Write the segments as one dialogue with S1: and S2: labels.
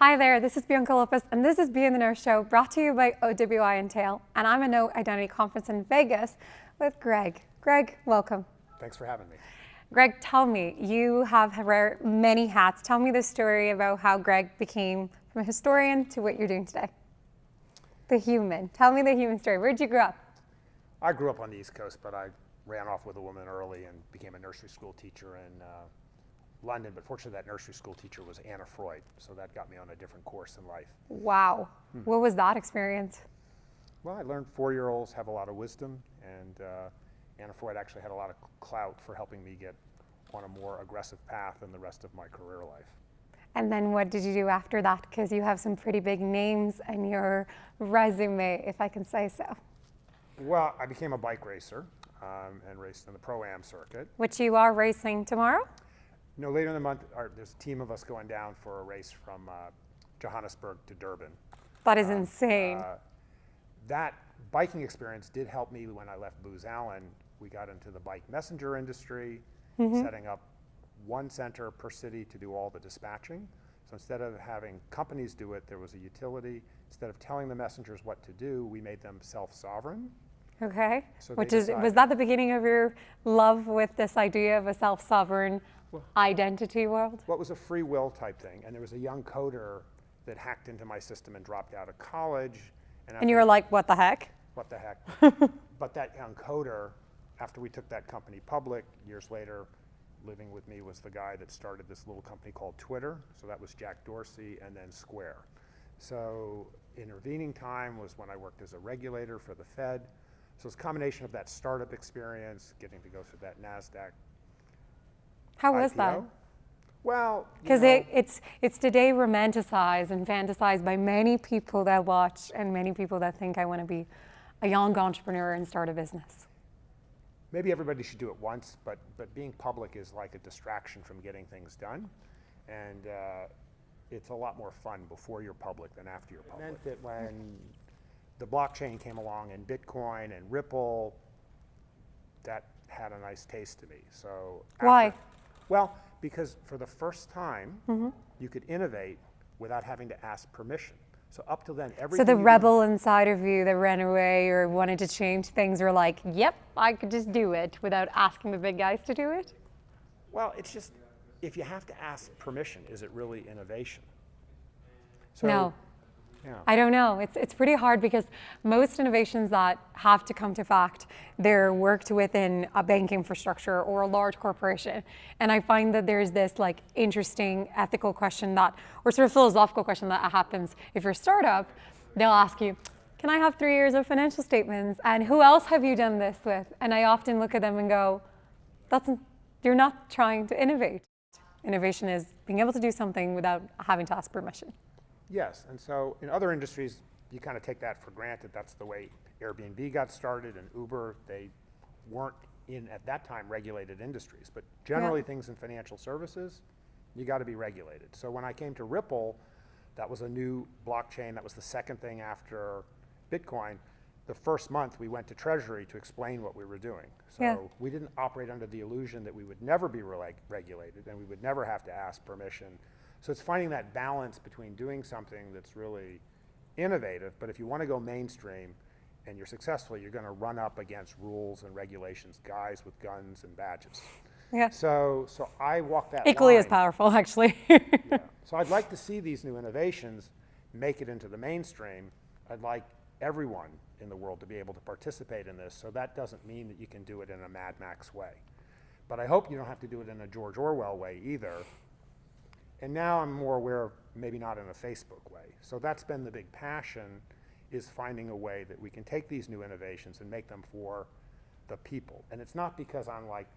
S1: Hi there, this is Bianca Lopes, and this is Be in the Know Show, brought to you by OWI and Tail, and I'm at Know Identity Conference in Vegas with Greg. Greg, welcome.
S2: Thanks for having me.
S1: Greg, tell me, you have wear many hats. Tell me the story about how Greg became from a historian to what you're doing today. The human. Tell me the human story. Where'd you grow up?
S2: I grew up on the East Coast, but I ran off with a woman early and became a nursery school teacher in London, but fortunately that nursery school teacher was Anna Freud, so that got me on a different course in life.
S1: Wow. What was that experience?
S2: Well, I learned 4-year-olds have a lot of wisdom, and Anna Freud actually had a lot of clout for helping me get on a more aggressive path in the rest of my career life.
S1: And then what did you do after that? Because you have some pretty big names in your resume, if I can say so.
S2: Well, I became a bike racer and raced in the Pro-Am circuit.
S1: Which you are racing tomorrow?
S2: No, later in the month, there's a team of us going down for a race from Johannesburg to Durban.
S1: That is insane.
S2: That biking experience did help me when I left Booz Allen. We got into the bike messenger industry, setting up one center per city to do all the dispatching. So instead of having companies do it, there was a utility. Instead of telling the messengers what to do, we made them self-sovereign.
S1: Okay.
S2: So
S1: was that the beginning of your love with this idea of a self-sovereign identity world?
S2: Well, it was a free will type thing, and there was a young coder that hacked into my system and dropped out of college.
S1: And you were like, what the heck?
S2: What the heck? But that young coder, after we took that company public, years later, living with me was the guy that started this little company called Twitter. So that was Jack Dorsey, and then Square. So intervening time was when I worked as a regulator for the Fed. So it's a combination of that startup experience, getting to go through that NASDAQ
S1: How
S2: IPO.
S1: was that?
S2: Well,
S1: because it's today romanticized and fantasized by many people that watch and many people that think I want to be a young entrepreneur and start a business.
S2: Maybe everybody should do it once, but being public is like a distraction from getting things done. And it's a lot more fun before you're public than after you're public. It meant that when the blockchain came along and Bitcoin and Ripple, that had a nice taste to me. So
S1: why?
S2: Well, because for the first time, you could innovate without having to ask permission. So up till then, everything.
S1: So the rebel inside of you that ran away or wanted to change things were like, yep, I could just do it without asking the big guys to do it?
S2: Well, it's just, if you have to ask permission, is it really innovation? So,
S1: no.
S2: Yeah.
S1: I don't know. It's pretty hard because most innovations that have to come to fact, they're worked within a bank infrastructure or a large corporation. And I find that there's this like interesting ethical question that, or sort of philosophical question that happens if you're a startup. They'll ask you, can I have 3 years of financial statements? And who else have you done this with? And I often look at them and go, you're not trying to innovate. Innovation is being able to do something without having to ask permission.
S2: Yes, and so in other industries, you kind of take that for granted. That's the way Airbnb got started and Uber. They weren't in, at that time, regulated industries. But generally things in financial services, you got to be regulated. So when I came to Ripple, that was a new blockchain. That was the second thing after Bitcoin. The first month we went to Treasury to explain what we were doing. So we didn't operate under the illusion that we would never be regulated and we would never have to ask permission. So it's finding that balance between doing something that's really innovative, but if you want to go mainstream and you're successful, you're going to run up against rules and regulations, guys with guns and badges.
S1: Yeah.
S2: So I walk that
S1: Equally
S2: line.
S1: as powerful, actually.
S2: Yeah. So I'd like to see these new innovations make it into the mainstream. I'd like everyone in the world to be able to participate in this, so that doesn't mean that you can do it in a Mad Max way. But I hope you don't have to do it in a George Orwell way either. And now I'm more aware of maybe not in a Facebook way. So that's been the big passion, is finding a way that we can take these new innovations and make them for the people. And it's not because I'm like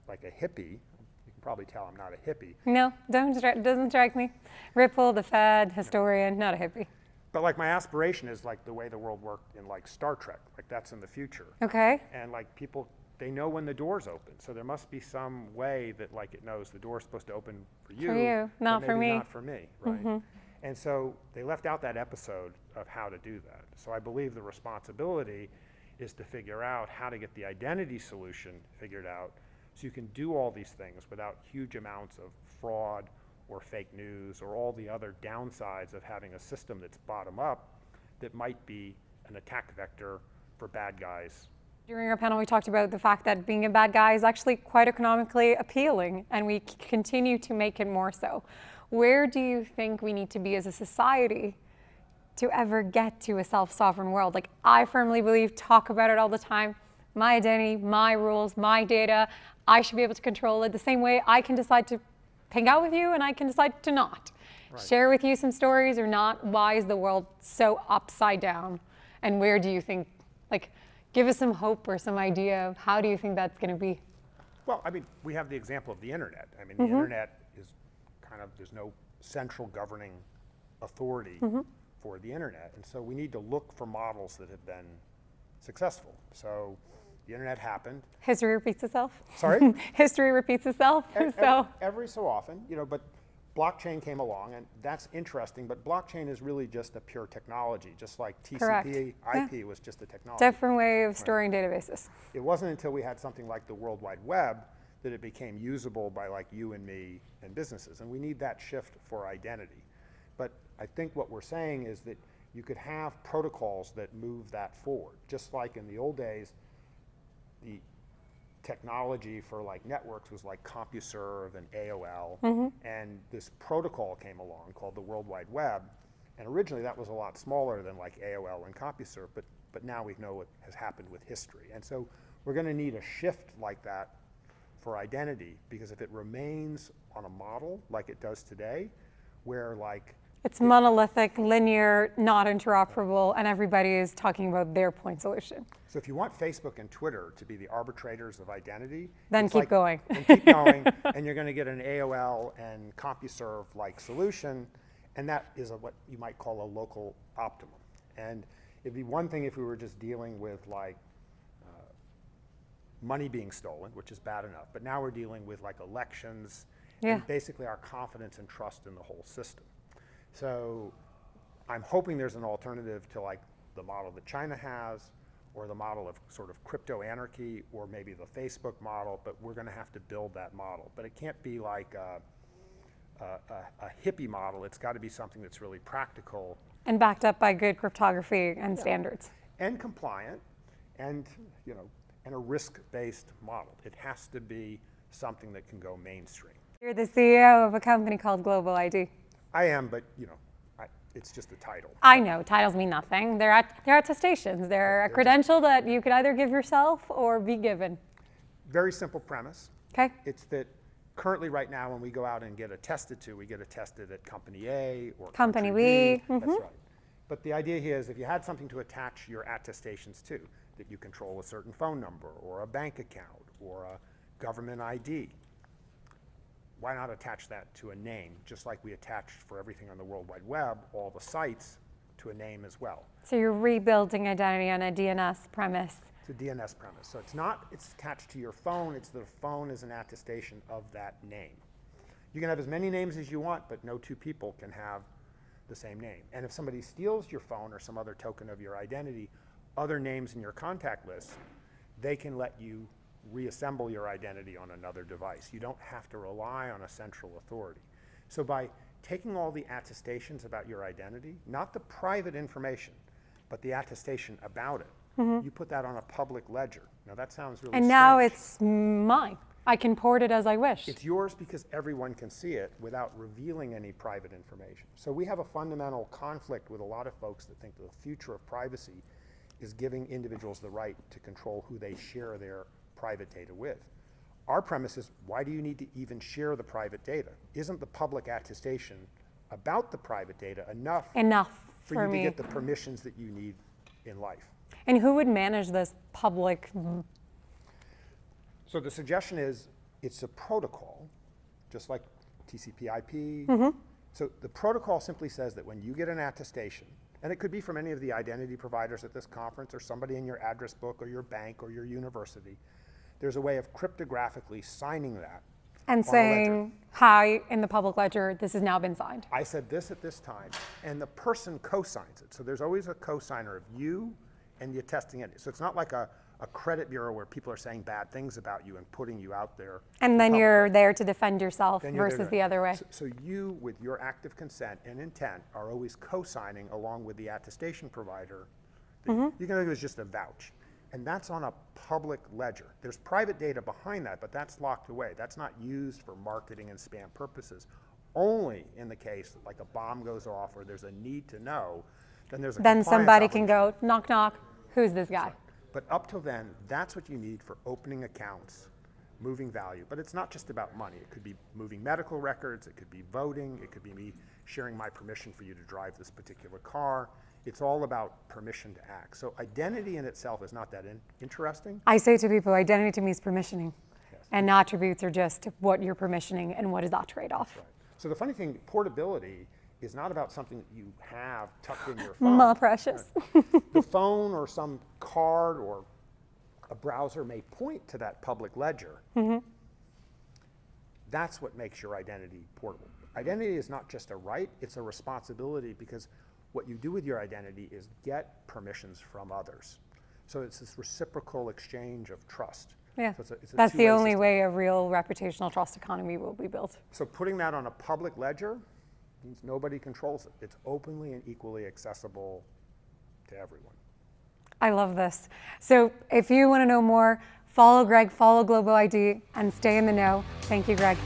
S2: a hippie. You can probably tell I'm not a hippie.
S1: No, doesn't strike me. Ripple, the Fed, historian, not a hippie.
S2: But like my aspiration is like the way the world worked in like Star Trek, like that's in the future.
S1: Okay.
S2: And like people, they know when the door's open. So there must be some way that like it knows the door's supposed to open for you,
S1: not for me.
S2: Not for me, right? And so they left out that episode of how to do that. So I believe the responsibility is to figure out how to get the identity solution figured out so you can do all these things without huge amounts of fraud or fake news or all the other downsides of having a system that's bottom up that might be an attack vector for bad guys.
S1: During our panel, we talked about the fact that being a bad guy is actually quite economically appealing, and we continue to make it more so. Where do you think we need to be as a society to ever get to a self-sovereign world? Like, I firmly believe, talk about it all the time, my identity, my rules, my data, I should be able to control it the same way I can decide to hang out with you and I can decide to not. Right. Share with you some stories or not. Why is the world so upside down? And where do you think, like, give us some hope or some idea of how do you think that's going to be?
S2: Well, I mean, we have the example of the internet. I mean, the internet is kind of, there's no central governing authority for the internet. And so we need to look for models that have been successful. So the internet happened.
S1: History repeats itself.
S2: Sorry?
S1: History repeats itself.
S2: Every so often, you know, but blockchain came along, and that's interesting, but blockchain is really just a pure technology, just like TCP, IP was just a technology.
S1: Different way of storing databases.
S2: It wasn't until we had something like the World Wide Web that it became usable by like you and me and businesses, and we need that shift for identity. But I think what we're saying is that you could have protocols that move that forward, just like in the old days, the technology for like networks was like CompuServe and AOL, and this protocol came along called the World Wide Web, and originally that was a lot smaller than like AOL and CompuServe, but now we know what has happened with history. And so we're going to need a shift like that for identity, because if it remains on a model like it does today, where like
S1: it's monolithic, linear, not interoperable, and everybody is talking about their point solution.
S2: So if you want Facebook and Twitter to be the arbitrators of identity,
S1: then keep going.
S2: Then keep going, and you're going to get an AOL and CompuServe-like solution, and that is what you might call a local optimum. And it'd be one thing if we were just dealing with like money being stolen, which is bad enough, but now we're dealing with like elections and basically our confidence and trust in the whole system. So I'm hoping there's an alternative to like the model that China has, or the model of sort of crypto anarchy, or maybe the Facebook model, but we're going to have to build that model. But it can't be like a hippie model. It's got to be something that's really practical.
S1: And backed up by good cryptography and standards.
S2: And compliant, and, you know, and a risk-based model. It has to be something that can go mainstream.
S1: You're the CEO of a company called globaliD.
S2: I am, but you know, it's just a title.
S1: I know, titles mean nothing. They're attestations. They're a credential that you could either give yourself or be given.
S2: Very simple premise.
S1: Okay.
S2: It's that currently right now when we go out and get attested to, we get attested at company A or
S1: company
S2: B.
S1: B.
S2: That's right. But the idea here is if you had something to attach your attestations to, that you control a certain phone number or a bank account or a government ID, why not attach that to a name, just like we attached for everything on the World Wide Web, all the sites, to a name as well.
S1: So you're rebuilding identity on a DNS premise.
S2: It's a DNS premise. So it's attached to your phone, it's the phone is an attestation of that name. You can have as many names as you want, but no two people can have the same name. And if somebody steals your phone or some other token of your identity, other names in your contact list, they can let you reassemble your identity on another device. You don't have to rely on a central authority. So by taking all the attestations about your identity, not the private information, but the attestation about it, you put that on a public ledger. Now that sounds really strange.
S1: And now it's mine. I can port it as I wish.
S2: It's yours because everyone can see it without revealing any private information. So we have a fundamental conflict with a lot of folks that think the future of privacy is giving individuals the right to control who they share their private data with. Our premise is, why do you need to even share the private data? Isn't the public attestation about the private data enough for you to get the permissions that you need in life?
S1: And who would manage this public?
S2: So the suggestion is, it's a protocol, just like TCP/IP. So the protocol simply says that when you get an attestation, and it could be from any of the identity providers at this conference or somebody in your address book or your bank or your university, there's a way of cryptographically signing that.
S1: And saying, hi, in the public ledger, this has now been signed.
S2: I said this at this time, and the person co-signs it. So there's always a co-signer of you and the attesting entity. So it's not like a a credit bureau where people are saying bad things about you and putting you out there.
S1: And then
S2: publicly.
S1: you're there to defend yourself
S2: Then you're there
S1: versus
S2: to-
S1: the other way.
S2: So you, with your active consent and intent, are always co-signing along with the attestation provider. You can think of it as just a vouch. And that's on a public ledger. There's private data behind that, but that's locked away. That's not used for marketing and spam purposes. Only in the case that like a bomb goes off or there's a need to know, then there's a
S1: Then
S2: compliance
S1: somebody can
S2: obligation.
S1: go, knock, knock, who's this guy?
S2: But up till then, that's what you need for opening accounts, moving value. But it's not just about money. It could be moving medical records, it could be voting, it could be me sharing my permission for you to drive this particular car. It's all about permission to act. So identity in itself is not that interesting.
S1: I say to people, identity to me is permissioning.
S2: Yes.
S1: And attributes are just what you're permissioning and what is that trade-off.
S2: Right. So the funny thing, portability is not about something that you have tucked in your phone.
S1: My precious.
S2: The phone or some card or a browser may point to that public ledger. That's what makes your identity portable. Identity is not just a right, it's a responsibility, because what you do with your identity is get permissions from others. So it's this reciprocal exchange of trust.
S1: Yeah,
S2: So it's a
S1: that's the
S2: two-way
S1: only
S2: system.
S1: way a real reputational trust economy will be built.
S2: So putting that on a public ledger means nobody controls it. It's openly and equally accessible to everyone.
S1: I love this. So if you want to know more, follow Greg, follow globaliD, and stay in the know. Thank you, Greg.